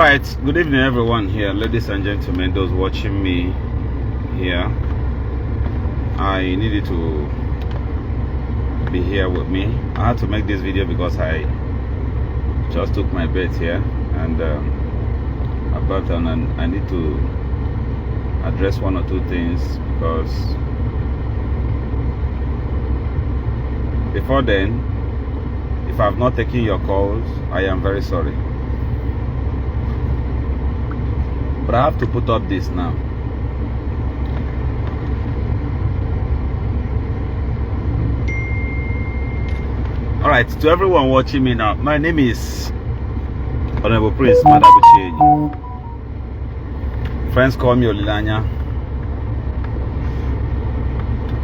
Alright, good evening everyone here, ladies and gentlemen, those watching me here. I needed to be here with me. I had to make this video because I just took my bed here and I need to address one or two things, because before then, if I have not taken your calls, I am very sorry. But I have to put up this now. Alright, to everyone watching me now, my name is Honorable Prince Madabuchi. Friends call me Olilanya.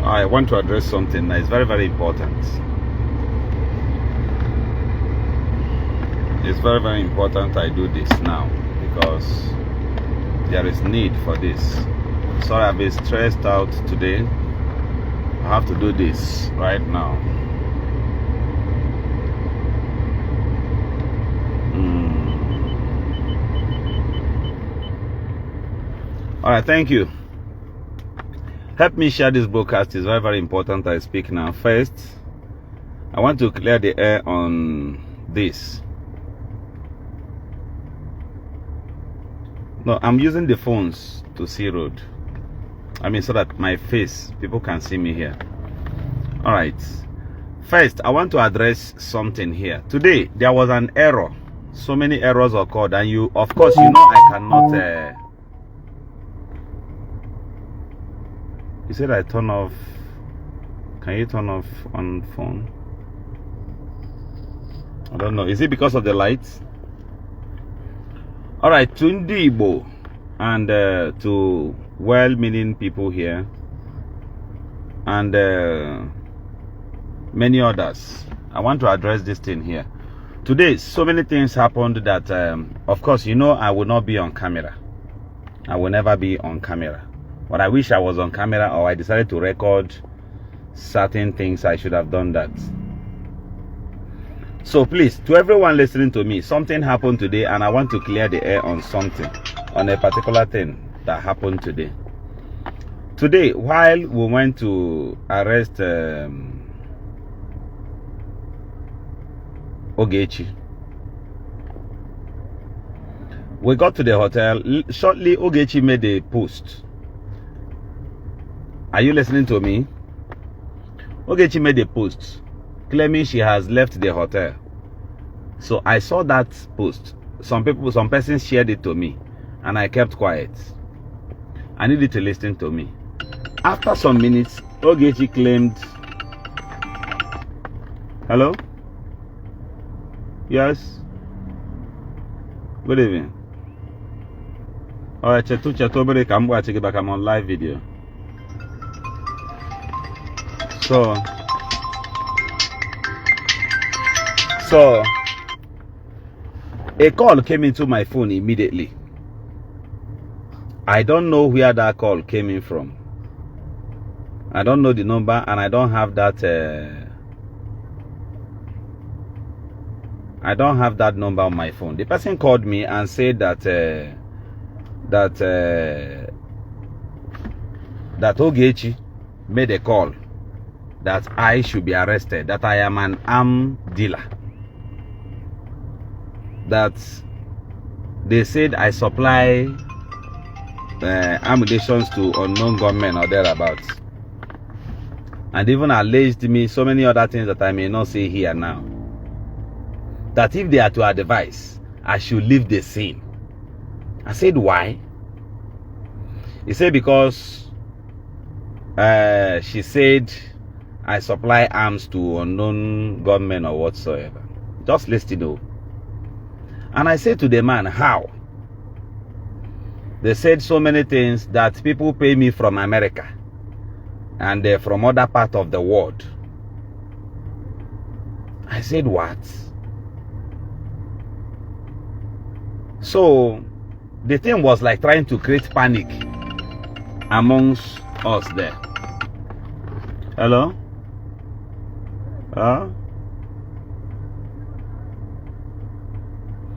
I want to address something that is very, very important. It's very, very important I do this now, because there is need for this. Sorry, I've been stressed out today. I have to do this right now. Alright, thank you. Help me share this broadcast. It's very, very important I speak now. First, I want to clear the air on this. No, I'm using the phones to see road. I mean, so that my face, people can see me here. Alright. First, I want to address something here. Today, there was an error. So many errors occurred, and you, of course, you know I cannot... You said I turn off... Can you turn off on phone? I don't know. Is it because of the lights? Alright, to Igbo and to well-meaning people here and many others, I want to address this thing here. Today, so many things happened that, of course, you know I will not be on camera. I will never be on camera. But I wish I was on camera, or I decided to record certain things. I should have done that. So please, to everyone listening to me, something happened today and I want to clear the air on something, on a particular thing that happened today. Today, while we went to arrest Ogechi, we got to the hotel. Shortly, Ogechi made a post. Are you listening to me? Ogechi made a post claiming she has left the hotel. So I saw that post. Some persons shared it to me, and I kept quiet. I needed to listen to me. After some minutes, Ogechi claimed... Hello? Yes? Good evening. Alright, I'm on live video. So a call came into my phone immediately. I don't know where that call came in from. I don't know the number, and I don't have that number on my phone. The person called me and said that that Ogechi made a call that I should be arrested, that I am an arm dealer, that they said I supply ammunition to unknown gunmen or thereabouts, and even alleged me so many other things that I may not say here now. That if they are to advise, I should leave the scene. I said, why? He said because she said I supply arms to unknown gunmen or whatsoever. Just listen though. And I said to the man, how? They said so many things, that people pay me from America and from other parts of the world. I said, what? So the thing was like trying to create panic amongst us there. Hello?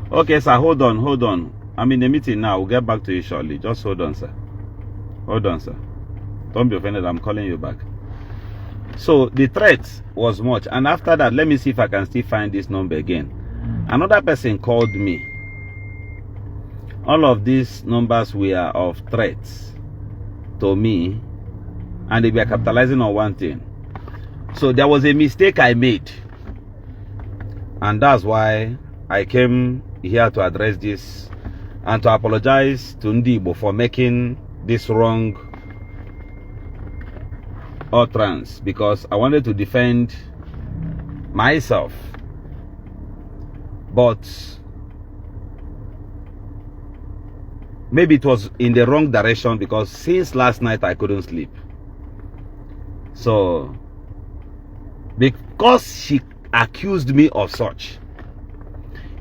Okay, sir, hold on. I'm in a meeting now. We'll get back to you shortly. Just hold on, sir. Hold on, sir. Don't be offended. I'm calling you back. So the threat was much. And after that, let me see if I can still find this number again. Another person called me. All of these numbers were of threats to me. And they were capitalizing on one thing. So there was a mistake I made. And that's why I came here to address this and to apologize to Igbo for making this wrong utterance, because I wanted to defend myself. But maybe it was in the wrong direction, because since last night I couldn't sleep. So because she accused me of such,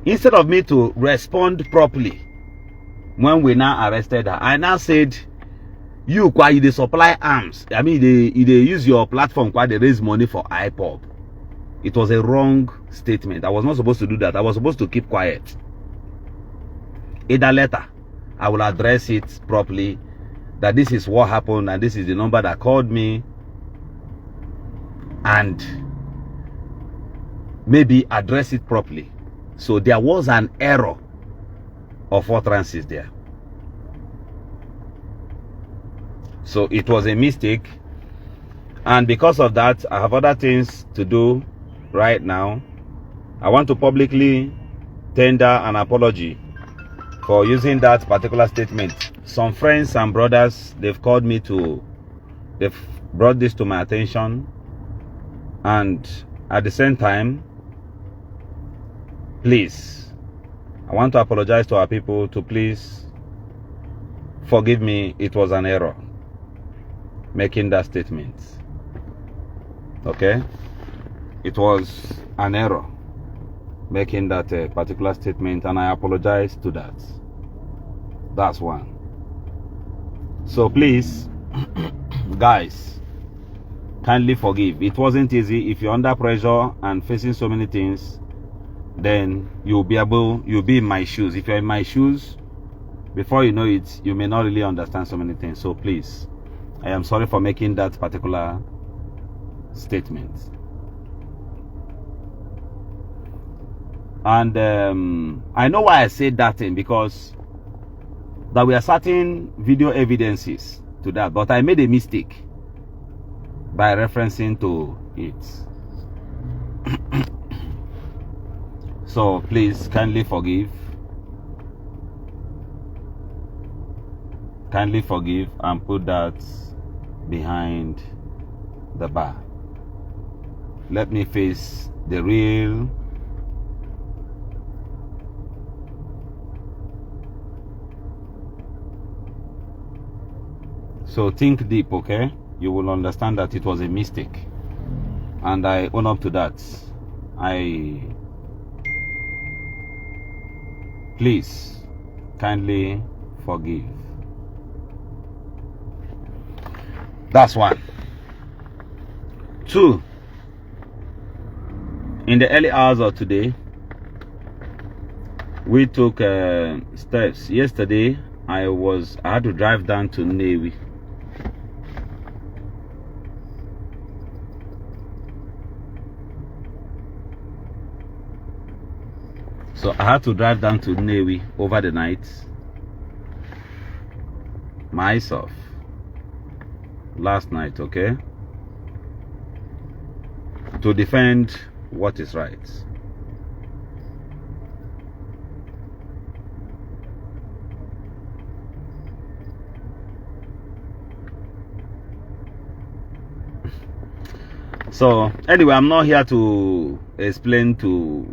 instead of me to respond properly when we now arrested her, I now said, you they supply arms. I mean, they use your platform quite they raise money for IPOB. It was a wrong statement. I was not supposed to do that. I was supposed to keep quiet. Either later, I will address it properly, that this is what happened and this is the number that called me, and maybe address it properly. So there was an error of utterances there. So it was a mistake, and because of that, I have other things to do right now. I want to publicly tender an apology for using that particular statement. Some friends and brothers, they've called me they've brought this to my attention, and at the same time, please, I want to apologize to our people to please forgive me. It was an error making that statement. Okay? It was an error making that particular statement, and I apologize to that. That's one. So please, guys, kindly forgive. It wasn't easy. If you're under pressure and facing so many things, then you'll be in my shoes. If you're in my shoes, before you know it, you may not really understand so many things. So please, I am sorry for making that particular statement. And I know why I said that thing, because there were certain video evidences to that, but I made a mistake by referencing to it. So please, kindly forgive. Kindly forgive and put that behind the bar. Let me face the real So think deep, okay? You will understand that it was a mistake, and I own up to that. Please kindly forgive. That's one. Two, in the early hours of today, we took steps. Yesterday, I had to drive down to Navy. So I had to drive down to Navy over the night myself last night, okay, to defend what is right. So anyway, I'm not here to explain to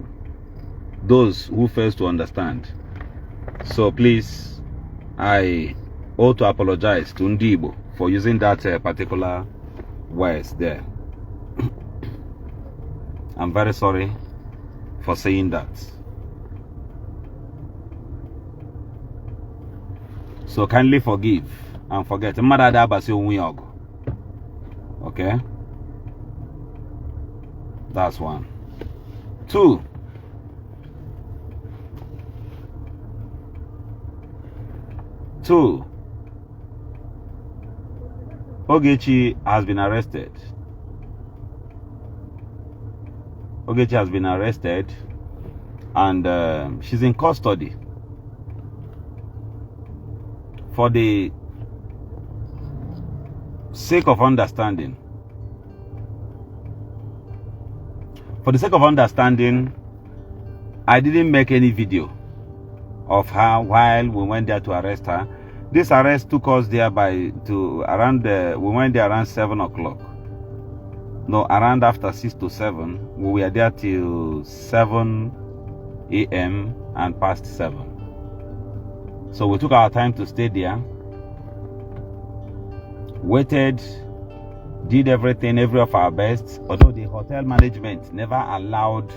those who fail to understand. So please, I ought to apologize to Igbo for using that particular words there. I'm very sorry for saying that. So kindly forgive and forget. Okay? That's one. Two, 2, Ogechi has been arrested. Ogechi has been arrested, and she's in custody for the sake of understanding. For the sake of understanding, I didn't make any video of her while we went there to arrest her. This arrest took us there we went there around 7 o'clock. No, around after 6 to 7. We were there till 7 a.m. and past 7. So we took our time to stay there, waited, did every of our best, although the hotel management never allowed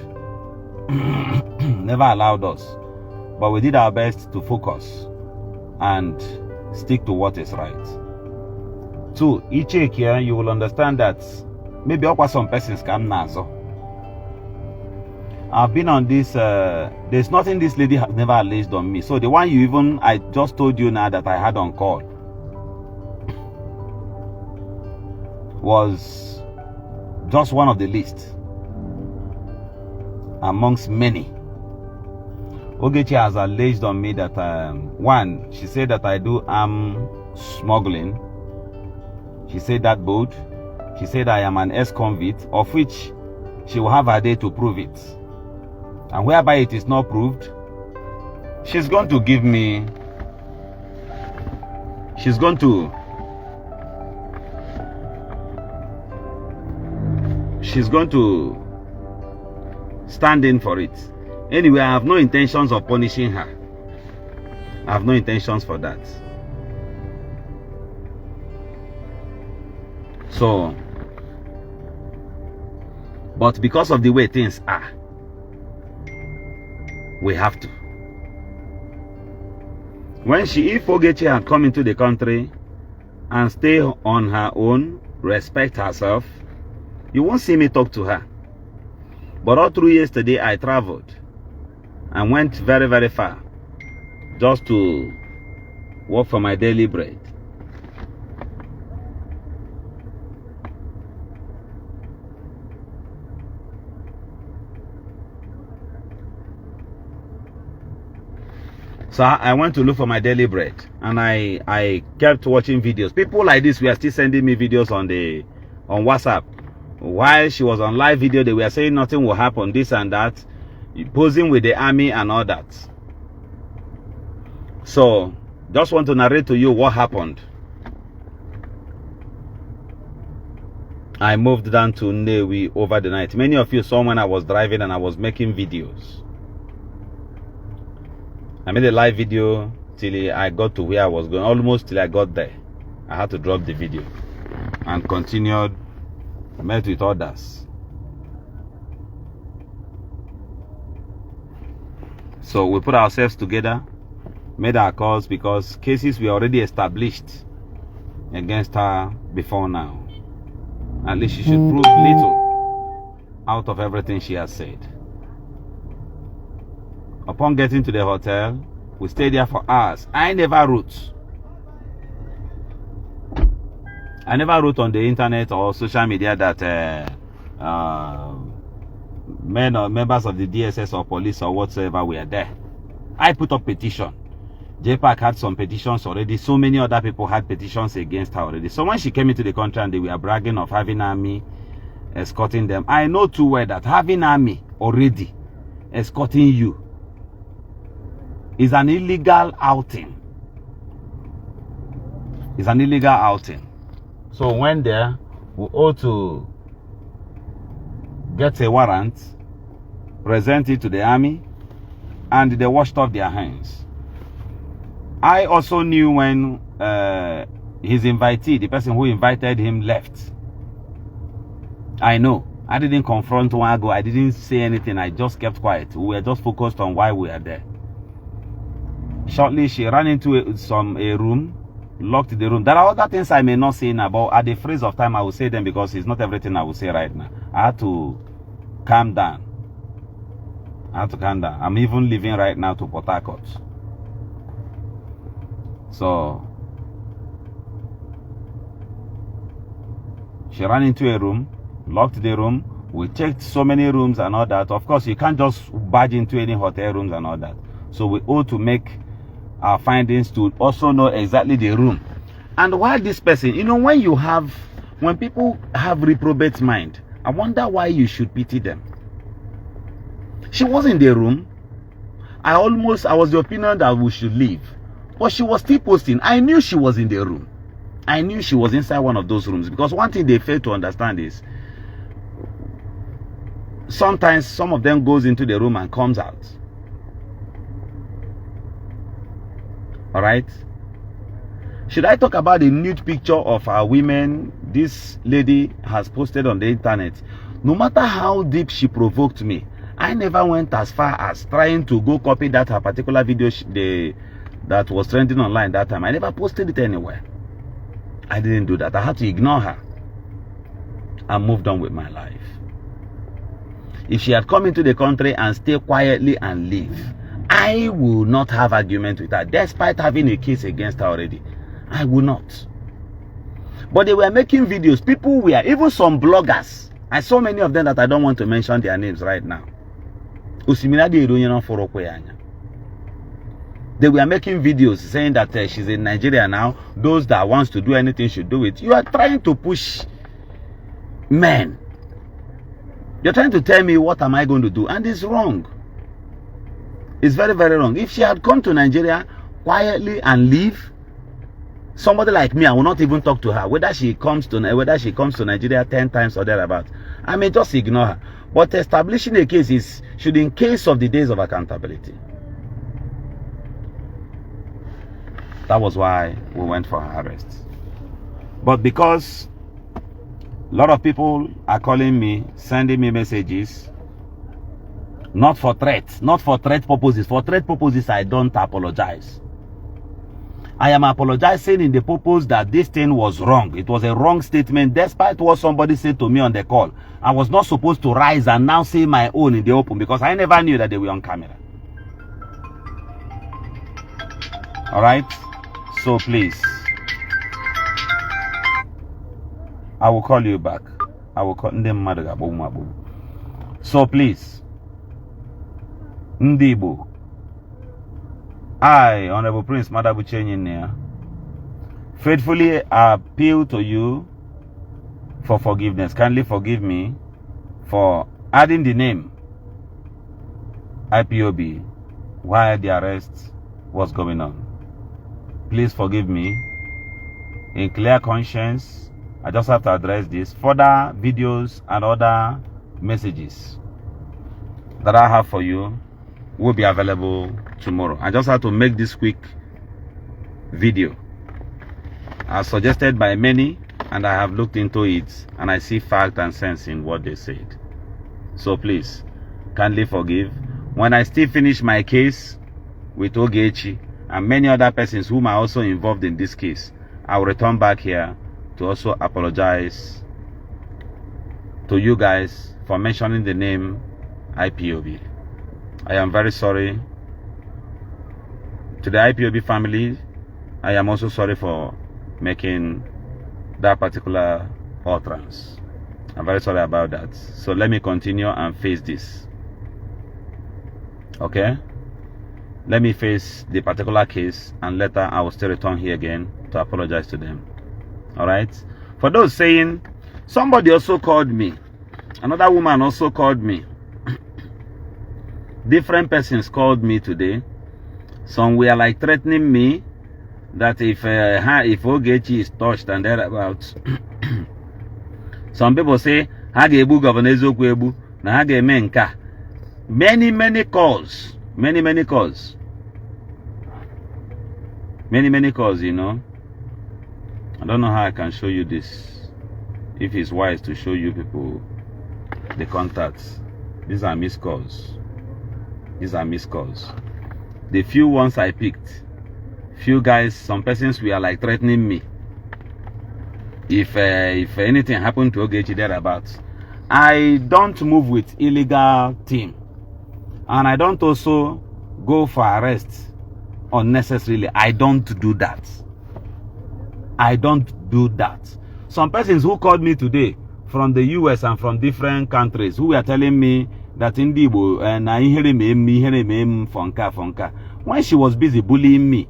us. But we did our best to focus and stick to what is right. 2, each here, you will understand that maybe some persons can nazo. I've been on this, there's nothing this lady has never alleged on me. So the one I just told you now that I had on call was just one of the list amongst many. Ogechi has alleged on me that, 1, she said that I do arm smuggling. She said that bold. She said I am an ex-convict, of which she will have her day to prove it. And whereby it is not proved, she's going to give me, she's going to stand in for it. Anyway, I have no intentions of punishing her. I have no intentions for that. So, but because of the way things are, we have to. If Ogechi had come into the country and stay on her own, respect herself, you won't see me talk to her. But all through yesterday, I traveled and went very, very far just to work for my daily bread. So I went to look for my daily bread, and I kept watching videos. People like this were still sending me videos on WhatsApp. While she was on live video, they were saying nothing will happen, this and that, posing with the army and all that. So just want to narrate to you what happened. I moved down to Nnewi over the night. Many of you saw when I was driving and I was making videos. I made a live video till I got to where I was going, almost till I got there. I had to drop the video and continued, met with others. So we put ourselves together, made our calls, because cases were already established against her before now. At least she should prove little out of everything she has said. Upon getting to the hotel, we stayed there for hours. I never wrote on the internet or social media that men or members of the DSS or police or whatsoever were there. I put up petition. JPAC had some petitions already. So many other people had petitions against her already. So when she came into the country and they were bragging of having army escorting them, I know too well that having army already escorting you is an illegal outing. It's an illegal outing. So when there, we ought to get a warrant, present it to the army, and they washed off their hands. I also knew when his invitee, the person who invited him, left. I know. I didn't confront Wago. I didn't say anything. I just kept quiet. We were just focused on why we are there. Shortly, she ran into a room, locked the room. There are other things I may not say now, but at the phrase of time, I will say them because it's not everything I will say right now. I had to calm down. I'm even leaving right now to Port Harcourt. So she ran into a room, locked the room. We checked so many rooms and all that. Of course, you can't just barge into any hotel rooms and all that. So we ought to make our findings to also know exactly the room. And while this person, you know, when people have reprobate mind, I wonder why you should pity them. She was in the room. I was the opinion that we should leave. But she was still posting. I knew she was in the room. I knew she was inside one of those rooms. Because one thing they fail to understand is, sometimes some of them goes into the room and comes out. Alright? Should I talk about the nude picture of our women this lady has posted on the internet? No matter how deep she provoked me, I never went as far as trying to go copy that her particular video that was trending online that time. I never posted it anywhere. I didn't do that. I had to ignore her and moved on with my life. If she had come into the country and stay quietly and leave, I will not have argument with her, despite having a case against her already. I will not. But they were making videos. People were, even some bloggers. I saw many of them that I don't want to mention their names right now. They were making videos saying that she's in Nigeria now. Those that wants to do anything should do it. You are trying to push men. You're trying to tell me what am I going to do, and it's wrong. It's very, very wrong. If she had come to Nigeria quietly and leave, somebody like me, I will not even talk to her. Whether she comes to Nigeria 10 times or thereabout, I may just ignore her. But establishing a case should, in case of the days of accountability. That was why we went for her arrest. But because a lot of people are calling me, sending me messages, not for threats, not for threat purposes. For threat purposes, I don't apologize. I am apologizing in the purpose that this thing was wrong. It was a wrong statement, despite what somebody said to me on the call. I was not supposed to rise and now say my own in the open, because I never knew that they were on camera. All right? So please, I will call you back. I will call them. So please, Igbo, I, Honorable Prince Madabuchenyi, faithfully appeal to you for forgiveness. Kindly forgive me for adding the name IPOB while the arrest was going on. Please forgive me. In clear conscience, I just have to address this. Further videos and other messages that I have for you will be available tomorrow. I just have to make this quick video as suggested by many, and I have looked into it and I see fact and sense in what they said. So please, kindly forgive. When I still finish my case with Ogechi and many other persons whom are also involved in this case, I will return back here to also apologize to you guys for mentioning the name IPOB. I am very sorry. To the IPOB family, I am also sorry for making that particular utterance. I'm very sorry about that. So let me continue and face this. Okay? Let me face the particular case, and later I will still return here again to apologize to them. Alright? For those saying, somebody also called me. Another woman also called me. Different persons called me today. Some were like threatening me that if Ogechi is touched and thereabouts. Some people say, Hagebu Governor Eziokwu Ebu, na Hage Menka. Many calls. Many calls. Many calls, you know. I don't know how I can show you this. If it's wise to show you people the contacts. These are missed calls. These are missed calls. The few ones I picked, few guys, some persons were like threatening me. If anything happened to Ogechi thereabouts. I don't move with illegal team. And I don't also go for arrest unnecessarily. I don't do that. I don't do that. Some persons who called me today from the US and from different countries who were telling me that in Igbo and fonka when she was busy bullying me.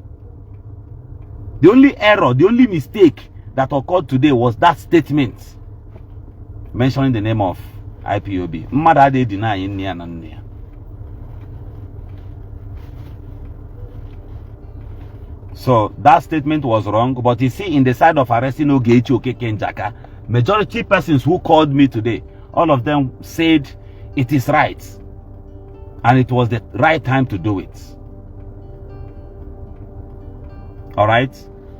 The only error, the only mistake that occurred today was that statement mentioning the name of IPOB. Mother they denying. So that statement was wrong. But you see, in the side of arresting Ogechi Okeke Njaka, majority persons who called me today, all of them said it is right. And it was the right time to do it. Alright?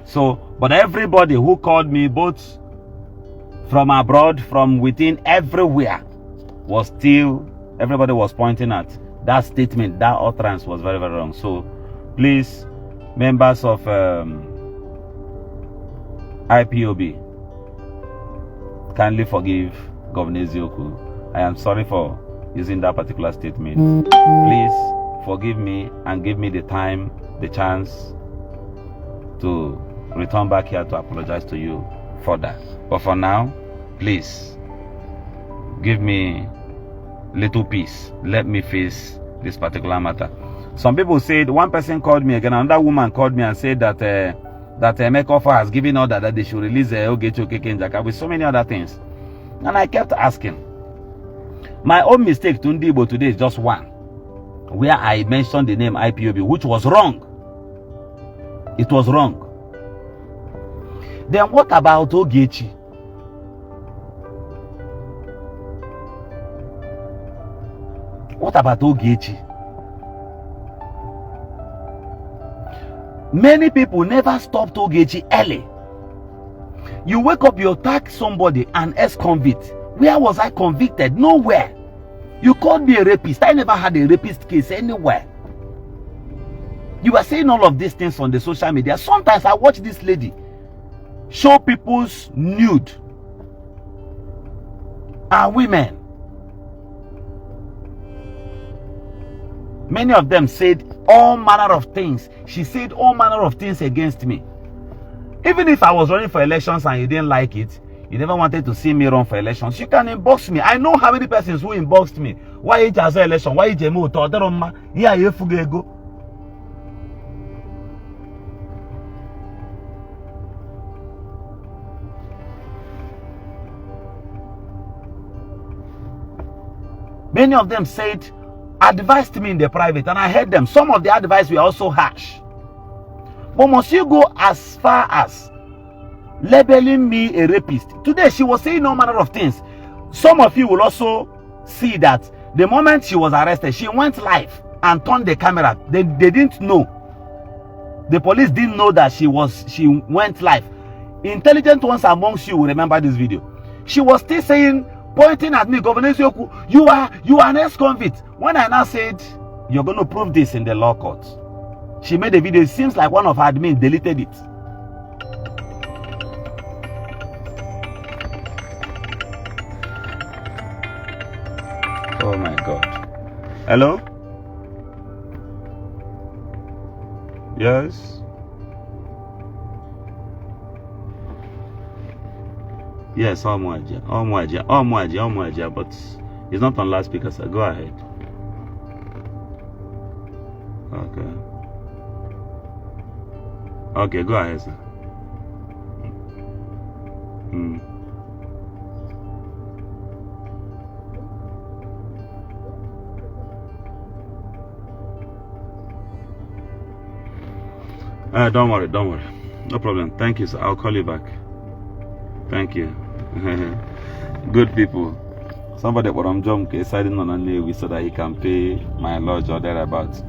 So, but everybody who called me, both from abroad, from within, everywhere, was still, everybody was pointing at that statement, that utterance was very, very wrong. So, please, members of IPOB, kindly forgive Governor Eziokwu. I am sorry for using that particular statement. Please forgive me and give me the time, the chance to return back here to apologize to you for that. But for now, please give me little peace. Let me face this particular matter. Some people said, one person called me again, another woman called me and said that that Mekofa has given order that they should release Ogechi Okeke Njaka with so many other things. And I kept asking. My own mistake to Ndibo today is just one, where I mentioned the name IPOB, which was wrong. It was wrong. Then what about Ogechi? What about Ogechi? Many people never stopped Ogechi early. You wake up, you attack somebody, an ex-convict. Where was I convicted? Nowhere. You called me a rapist. I never had a rapist case anywhere. You are saying all of these things on the social media. Sometimes I watch this lady show people's nude and women. Many of them said all manner of things. She said all manner of things against me. Even if I was running for elections and you didn't like it, you never wanted to see me run for elections, you can inbox me. I know how many persons who inboxed me. Why is there election? Why is there more? Yeah, you go. Many of them said, advised me in the private, and I heard them. Some of the advice were also harsh. But must you go as far as labeling me a rapist? Today she was saying all manner of things. Some of you will also see that the moment she was arrested, she went live and turned the camera. They didn't know. The police didn't know that she went live. Intelligent ones amongst you will remember this video. She was still saying, pointing at me, Governor Eziokwu, you are an ex-convict. When I now said, you're going to prove this in the law court, she made a video. It seems like one of her admins deleted it. Oh my God. Hello? Yes? Yes, Omwaja, but it's not on loudspeaker, sir. Go ahead. Okay. Okay, go ahead, sir. Don't worry. No problem. Thank you, sir. I'll call you back. Thank you. Good people. Somebody from Jom deciding on a name so that he can pay my lodge or thereabouts.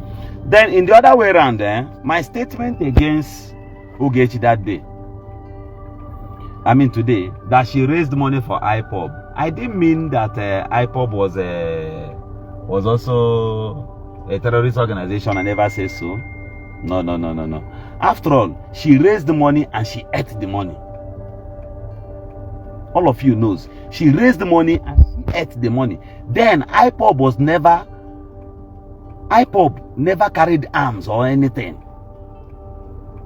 Then in the other way around, my statement against Ogechi that day, I mean today, that she raised money for IPOB. I didn't mean that IPOB was also a terrorist organization. I never say so. No. After all, she raised the money and she ate the money. All of you knows she raised the money and she ate the money. Then IPOB never carried arms or anything.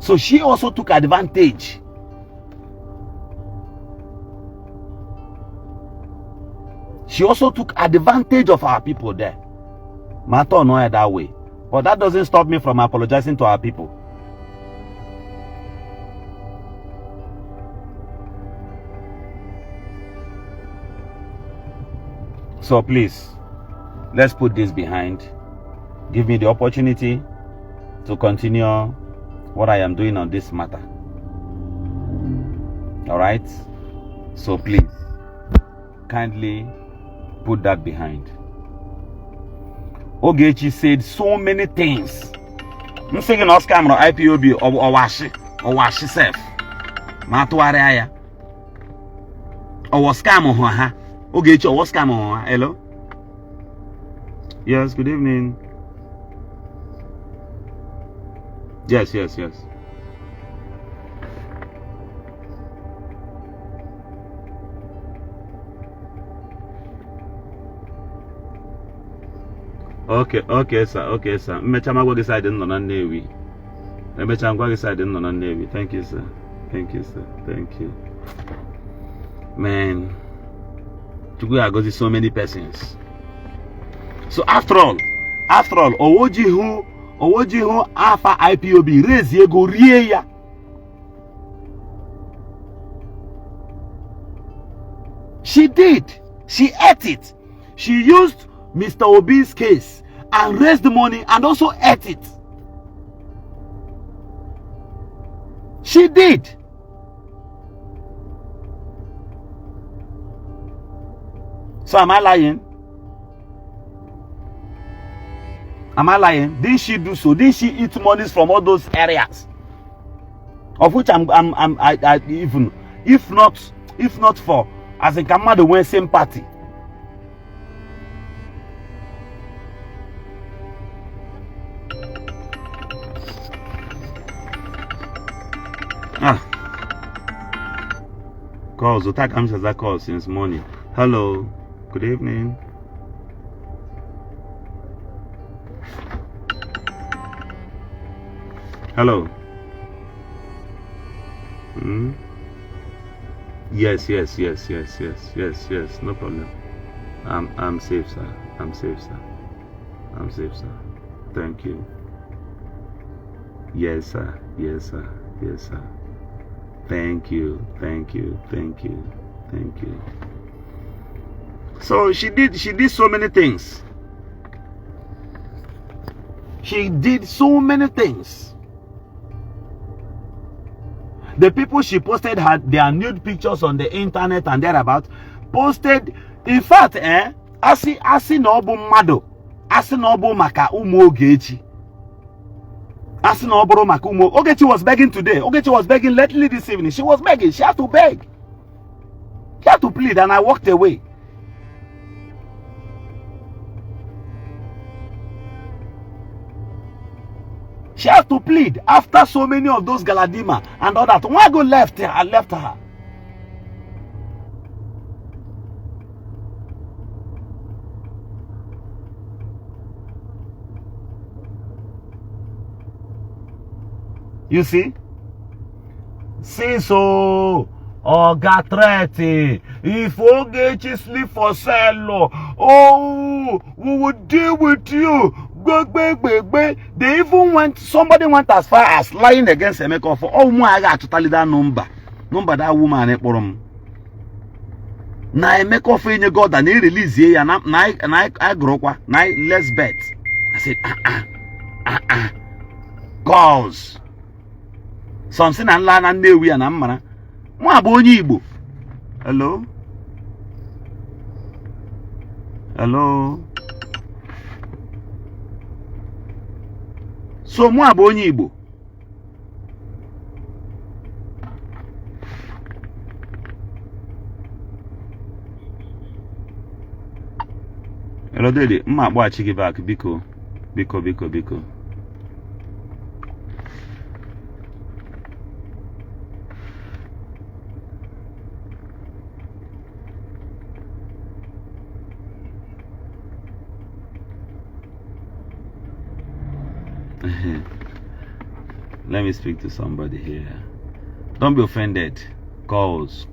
So she also took advantage. She also took advantage of our people there. Matter no that way. But that doesn't stop me from apologizing to our people. So please, let's put this behind. Give me the opportunity to continue what I am doing on this matter. All right? So please, kindly put that behind. Ogechi said so many things. I'm saying no scam no IPOB or wash self. Matuare aya. Or scam ha. Ogechi or scam ha. Hello? Yes, good evening. Yes. Okay, sir. Mechama go decide no na Nnewi. Mechama go decide no na Nnewi. Thank you, sir. Thank you. Man, to go I go see so many persons. So after all, Owoji who Alpha IPOB raise ye go rie ya. She did. She ate it. She used Mr. Obi's case and raised the money and also ate it. She did. So am I lying? Am I lying? Didn't she do so? Didn't she eat monies from all those areas? Of which I even if not for as a Kama the one same party. Calls, Otak answers that call since morning. Hello, good evening. Hello. Yes. No problem. I'm safe, sir. I'm safe, sir. Thank you. Yes, sir. Thank you. So she did so many things. The people she posted had their nude pictures on the internet and thereabout. Posted, in fact, asi no bu mado, asi no bu maka umu Ogechi. Asi no bu maka umu. Ogechi was begging today. Ogechi was begging lately this evening. She was begging. She had to beg. She had to plead, and I walked away. She has to plead after so many of those Galadima and all that. When I go left her, I left her. You see? See so got threaty. If Ogechi sleep for sale, oh, we will deal with you. They even went, somebody went as far as lying against Emeka for I got totally that number that woman na Emeka for any God and he release here and I grow kwa na let's bet. I said girls something and land and we and amana mo abonyi Igbo. Hello. So mo abonyi Igbo. Hello Dede, mma agba chigi back biko. Let me speak to somebody here. Don't be offended. Calls.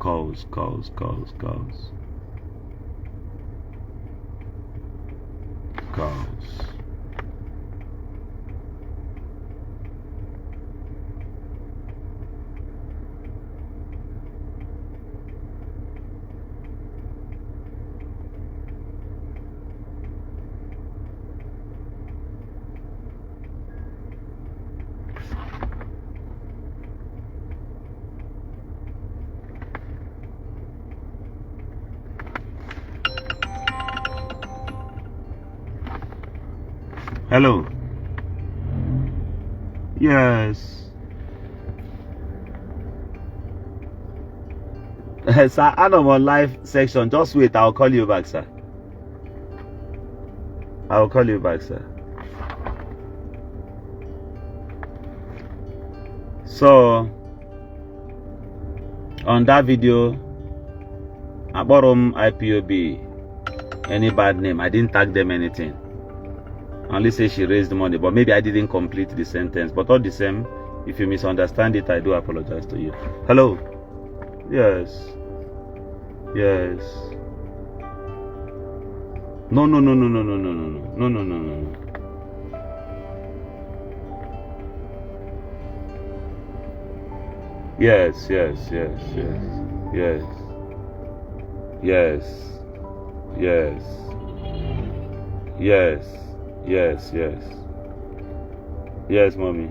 Hello. Yes. Sir, I'm on live section. Just wait. I'll call you back, sir. I'll call you back, sir. So, on that video, I bought them IPOB. Any bad name. I didn't tag them anything. Only say she raised money, but maybe I didn't complete the sentence. But all the same, if you misunderstand it, I do apologize to you. Hello? Yes. Yes. No. Yes. Yes, mommy.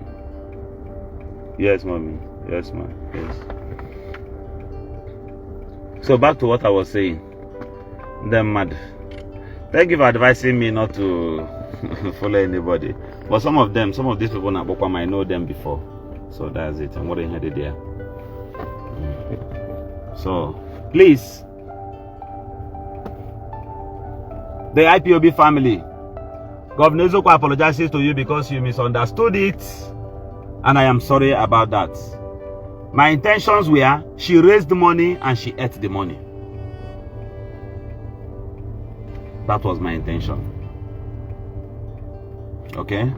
Yes, mommy. Yes, ma'am. Yes. So back to what I was saying. Them mad. Thank you for advising me not to follow anybody. But some of these people in Abokwa, I know them before. So that's it. I'm already headed there. So please, the IPOB family, Governor Eziokwu apologizes to you because you misunderstood it, and I am sorry about that. My intentions were, she raised the money and she ate the money. That was my intention. Okay?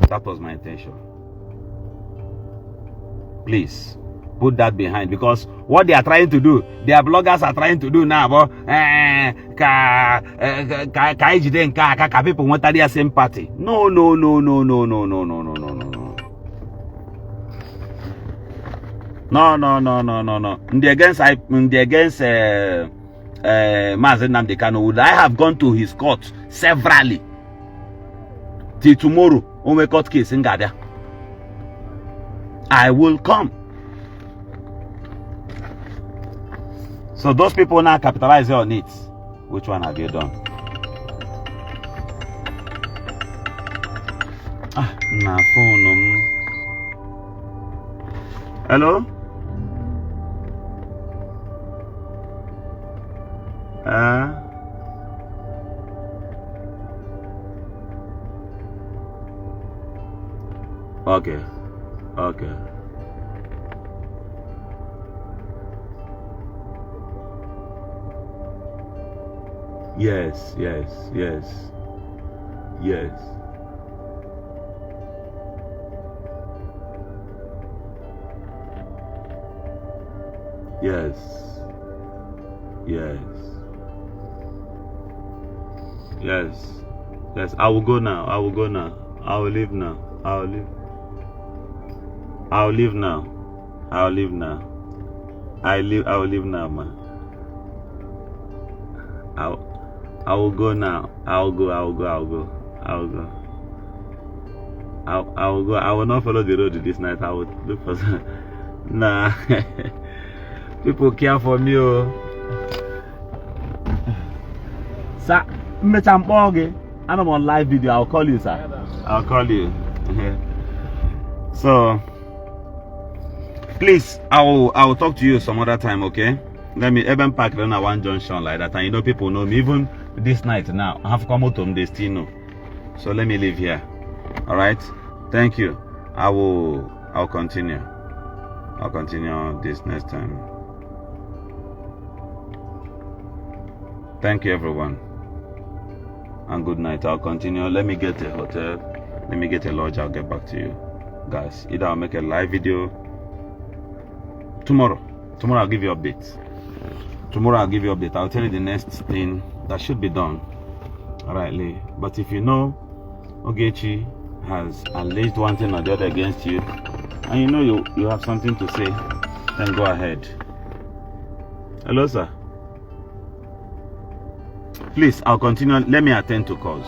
That was my intention. Please, put that behind, because what they are trying to do, their bloggers are trying to do now, but people want their same party. No. The against Mazen Namdekano, would I have gone to his court severally till tomorrow on my court case in Gadia? I will come. So those people now capitalize on it. Which one have you done? Nah, phone. Hello? Okay. Yes. I will go now. I will leave now. I'll leave now, man. I will go now. I'll go. I will not follow the road this night. I will look for some. Nah. People care for me. Sir, I'm on live video. I'll call you, sir. I'll call you. So please, I will talk to you some other time, okay? Let me even park on one junction like that, and you know people know me. Even this night now, I have come out of they still know. So let me leave here. All right. Thank you. I'll continue. I'll continue this next time. Thank you, everyone, and good night. I'll continue. Let me get a hotel. Let me get a lodge. I'll get back to you. guys. Either I'll make a live video tomorrow. Tomorrow I'll give you updates. Tomorrow I'll give you update. I'll tell you the next thing that should be done. Alright, Lee. But if you know Ogechi has alleged one thing or the other against you, and you know you have something to say, then go ahead. Hello, sir. Please, I'll continue. Let me attend to calls.